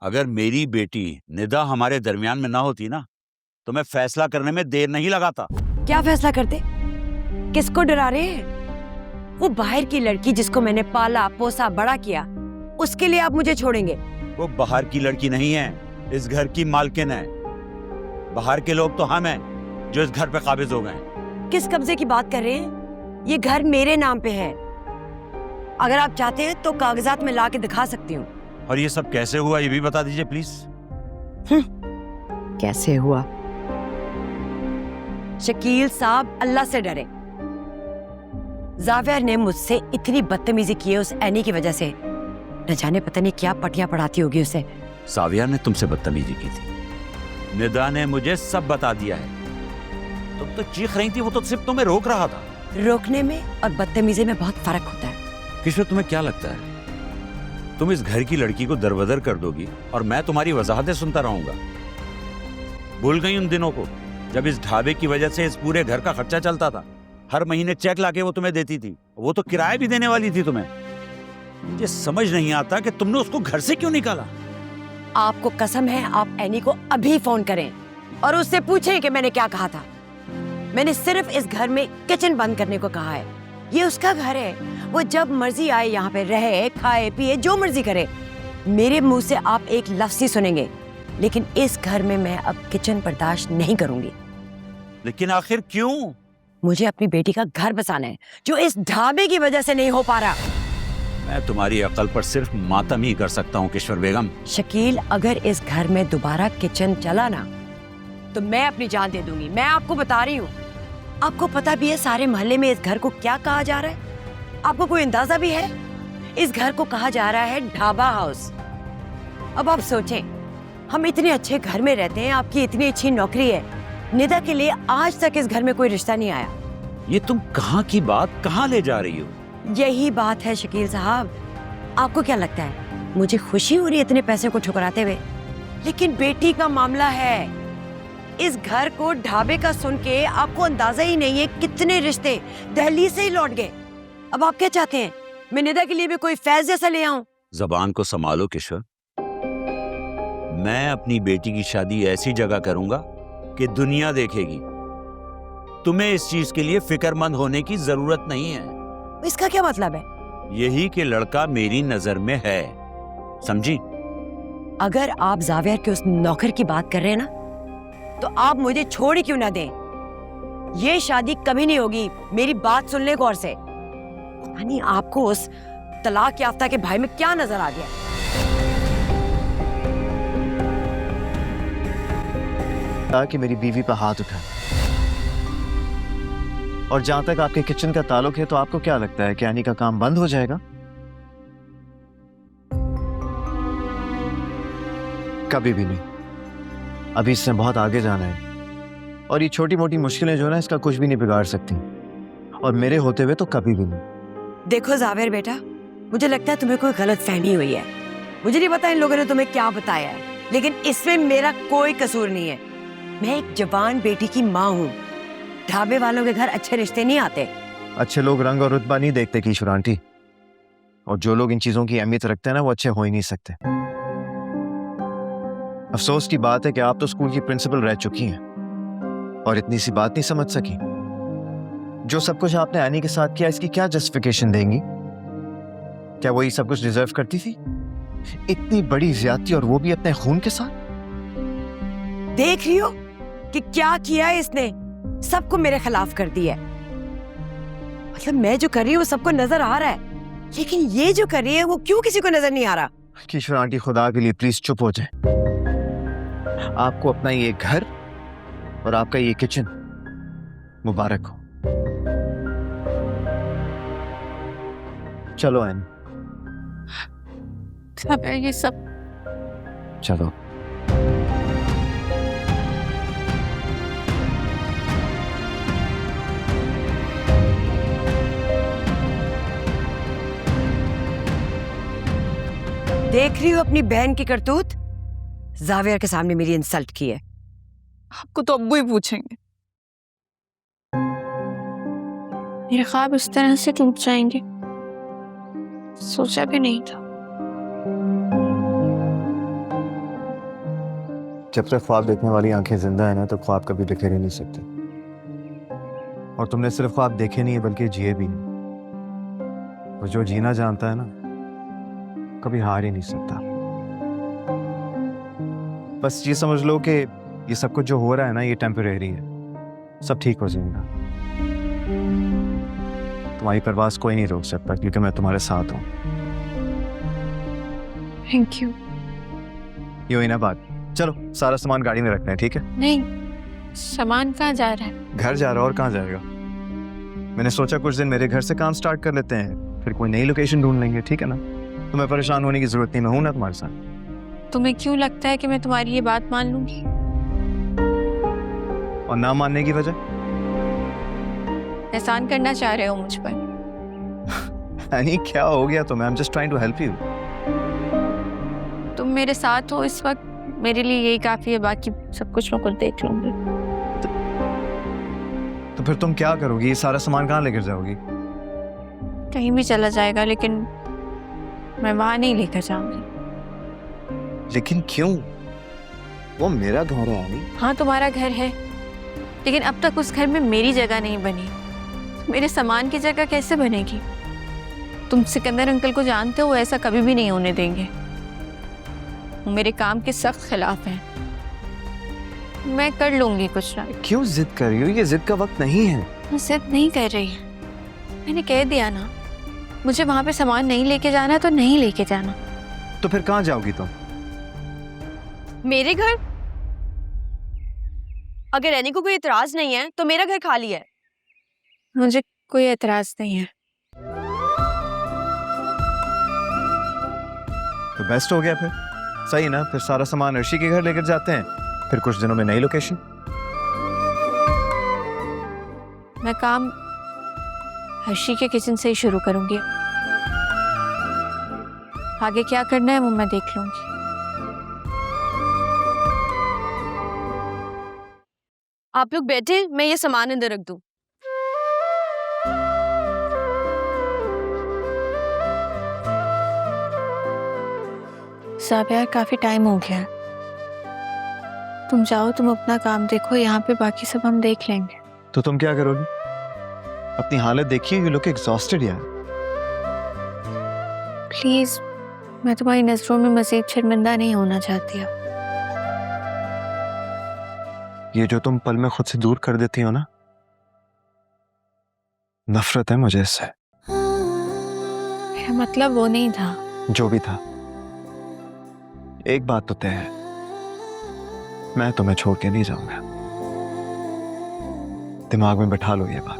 अगर मेरी बेटी निदा हमारे दरमियान में ना होती ना, तो मैं फैसला करने में देर नहीं लगाता। क्या फैसला करते? किसको डरा रहे हैं? वो बाहर की लड़की जिसको मैंने पाला पोसा बड़ा किया, उसके लिए आप मुझे छोड़ेंगे? वो बाहर की लड़की नहीं है, इस घर की मालकिन है। बाहर के लोग तो हम हैं जो इस घर पे काबिज हो गए। किस कब्जे की बात कर रहे हैं? ये घर मेरे नाम पे है। अगर आप चाहते हैं तो कागजात में ला के दिखा सकती हूँ। और ये सब कैसे हुआ ये भी बता दीजिए प्लीज। कैसे हुआ? शकील साहब, अल्लाह से डरे। जावेर ने मुझसे इतनी बदतमीजी की है उस एनी की वजह से। न जाने पता नहीं क्या पटियां पढ़ाती होगी उसे। जावेर ने तुमसे बदतमीजी की थी। निदा ने मुझे सब बता दिया है। तुम तो चीख रही थी, वो तो सिर्फ तुम्हें रोक रहा था। रोकने में और बदतमीजी में बहुत फर्क होता है। किशोर, तुम्हें क्या लगता है तुम इस घर की लड़की को दरबदर कर दोगी और मैं तुम्हारी वजाहतें सुनता रहूंगा? भूल गई उन दिनों को जब इस ढाबे की वजह से इस पूरे घर का खर्चा चलता था? हर महीने चेक लाके वो तुम्हें देती थी, वो तो किराया भी देने वाली थी तुम्हें। मुझे समझ नहीं आता कि तुमने उसको घर से क्यों निकाला। आपको कसम है, आप एनी को अभी फोन करें और उससे पूछें कि मैंने क्या कहा था। मैंने सिर्फ इस घर में किचन बंद करने को कहा है। ये उसका घर है, वो जब मर्जी आए यहाँ पे रहे, खाए पिए, जो मर्जी करे। मेरे मुंह से आप एक लफ्ज ही सुनेंगे, लेकिन इस घर में मैं अब किचन बर्दाश्त नहीं करूंगी। लेकिन आखिर क्यों? मुझे अपनी बेटी का घर बसाना है, जो इस ढाबे की वजह से नहीं हो पा रहा। मैं तुम्हारी अकल पर सिर्फ मातम ही कर सकता हूँ किशोर बेगम। शकील, अगर इस घर में दोबारा किचन चला ना, तो मैं अपनी जान दे दूंगी। मैं आपको बता रही हूँ। आपको पता भी है सारे मोहल्ले में इस घर को क्या कहा जा रहा है? आपको कोई अंदाजा भी है? इस घर को कहा जा रहा है ढाबा हाउस। अब आप सोचें, हम इतने अच्छे घर में रहते हैं, आपकी इतनी अच्छी नौकरी है, निदा के लिए आज तक इस घर में कोई रिश्ता नहीं आया। ये तुम कहाँ की बात कहाँ ले जा रही हो? यही बात है शकील साहब। आपको क्या लगता है मुझे खुशी हो रही है इतने पैसे को ठुकराते हुए? लेकिन बेटी का मामला है। इस घर को ढाबे का सुन के आपको अंदाजा ही नहीं है कितने रिश्ते दहलीज से ही लौट गए। अब आप क्या चाहते हैं, मैं निदा के लिए भी कोई फैज जैसा ले आऊं? जबान को संभालो किशोर। मैं अपनी बेटी की शादी ऐसी जगह करूंगा कि दुनिया देखेगी। तुम्हें इस चीज के लिए फिक्रमंद होने की जरूरत नहीं है। इसका क्या मतलब है? यही कि लड़का मेरी नजर में है, समझी? अगर आप जावेर के उस नौकर की बात कर रहे हैं ना, तो आप मुझे छोड़ ही क्यों ना दें। ये शादी कभी नहीं होगी। मेरी बात सुन ले गौर से। पता नहीं आपको उस तलाक याफ्ता के भाई में क्या नजर आ गया। कि मेरी बीवी पर हाथ उठा। और जहां तक आपके किचन का ताल्लुक है, तो आपको क्या लगता है कि एनी का काम बंद हो जाएगा? कभी भी नहीं। अभी इससे बहुत आगे जाना है, और ये छोटी मोटी मुश्किलें जो है ना, इसका कुछ भी नहीं बिगाड़ सकती, और मेरे होते हुए तो कभी भी नहीं। देखो जावेर बेटा, मुझे लगता है तुम्हें कोई गलत फहमी हुई है। मुझे नहीं पता इन लोगों ने तुम्हें क्या बताया है, लेकिन इसमें मेरा कोई कसूर नहीं है। मैं एक जवान बेटी की माँ हूँ। ढाबे वालों के घर अच्छे रिश्ते नहीं आते। अच्छे लोग रंग और रुतबा नहीं देखते किशोर आंटी, और जो लोग इन चीजों की अहमियत रखते हैं ना, वो अच्छे हो ही नहीं सकते। अफसोस की बात है कि आप तो स्कूल की प्रिंसिपल रह चुकी हैं और इतनी सी बात नहीं समझ सकी। जो सब कुछ आपने एनी के साथ किया, इसकी क्या जस्टिफिकेशन देंगी? क्या वो ये सब कुछ डिजर्व करती थी? इतनी बड़ी ज्यादती, और वो भी अपने खून के साथ। देख रही हो कि क्या किया है इसने? सबको मेरे खिलाफ कर दिया है। मतलब मैं जो कर रही हूँ वो सबको नजर आ रहा है, लेकिन ये जो कर रही है वो क्यों किसी को नजर नहीं आ रहा? किशोर आंटी, खुदा के लिए प्लीज चुप हो जाए। आपको अपना ये घर और आपका ये किचन मुबारक हो। चलो एनी, सब है ये सब। चलो। देख रही हो अपनी बहन की करतूत? जावेर के सामने मेरी इंसल्ट की है। आपको तो अब्बू ही पूछेंगे। मेरे ख्वाब इस तरह से टूट जाएंगे, सोचा भी नहीं था। जब तक ख्वाब देखने वाली आंखें जिंदा है ना तो ख्वाब कभी बिखर ही नहीं सकते। और तुमने सिर्फ ख्वाब देखे नहीं है बल्कि जिए भी नहीं। और जो जीना जानता है ना कभी हार ही नहीं सकता। बस ये समझ लो कि ये सब कुछ जो हो रहा है ना ये टेम्परेरी है, सब ठीक हो जाएगा। तुम्हारी परवाज़ कोई नहीं रोक सकता क्योंकि मैं तुम्हारे साथ हूँ। Thank you. ये हुई ना बात। चलो सारा सामान गाड़ी में रखना है, ठीक है? नहीं, सामान कहाँ जा रहा है? घर जा रहा और कहाँ जाएगा? मैंने सोचा कुछ दिन मेरे घर से काम स्टार्ट कर लेते हैं, फिर कोई नई लोकेशन ढूंढ लेंगे, ठीक है ना? तुम्हें परेशान होने की जरूरत नहीं, मैं हूं ना तुम्हारे साथ। तुम्हें क्यों लगता है कि मैं तुम्हारी ये बात मान लूंगी? और ना मानने की वजह? एहसान करना चाह रहे हो मुझ पर? यानी क्या हो गया तुम्हें? I am just trying to help you. तुम मेरे साथ हो इस वक्त, मेरे लिए यही काफी है, बाकी सब कुछ मैं खुद देख लूंगी। तो फिर तुम क्या करोगी? ये सारा सामान कहाँ लेकर जाओगी? कहीं भी चला जाएगा, लेकिन मैं वहां नहीं लेकर जाऊंगी। लेकिन क्यों? वो मेरा घर है यानी। हाँ तुम्हारा घर है, लेकिन अब तक उस घर में मेरी जगह नहीं बनी। मेरे सामान की जगह कैसे बनेगी? तुम सिकंदर अंकल को जानते हो, ऐसा कभी भी नहीं होने देंगे। वो मेरे काम के सख्त खिलाफ हैं। मैं कर लूंगी कुछ ना। क्यों जिद कर रही हो? ये जिद का वक्त नहीं है। मैं जिद नहीं कर रही, मैंने कह दिया ना, मुझे वहां पे सामान नहीं लेके जाना तो नहीं लेके जाना। तो फिर कहाँ जाओगी तुम? मेरे घर? अगर रहने को कोई इतराज नहीं है तो मेरा घर खाली है। मुझे कोई एतराज नहीं है। तो बेस्ट हो गया फिर। सही ना, फिर सारा सामान अर्शी के घर लेकर जाते हैं, फिर कुछ दिनों में नई लोकेशन। मैं काम हर्षी के किचन से ही शुरू करूंगी। आगे क्या करना है वो मैं देख लूंगी। आप लोग बैठे, मैं ये सामान अंदर रख दूं। साहब यार, काफी टाइम हो गया। तुम जाओ, तुम अपना काम देखो, यहाँ पे बाकी सब हम देख लेंगे। तो तुम क्या करोगी? अपनी हालत देखिए, यू लुक एग्जॉस्टेड यार। प्लीज, मैं तुम्हारी नजरों में मजीद शर्मिंदा नहीं होना चाहती। अब ये जो तुम पल में खुद से दूर कर देती हो ना, नफरत है मुझे इससे। मेरा मतलब वो नहीं था। जो भी था, एक बात तो तय है, मैं तुम्हें छोड़ के नहीं जाऊंगा। दिमाग में बैठा लो ये बात।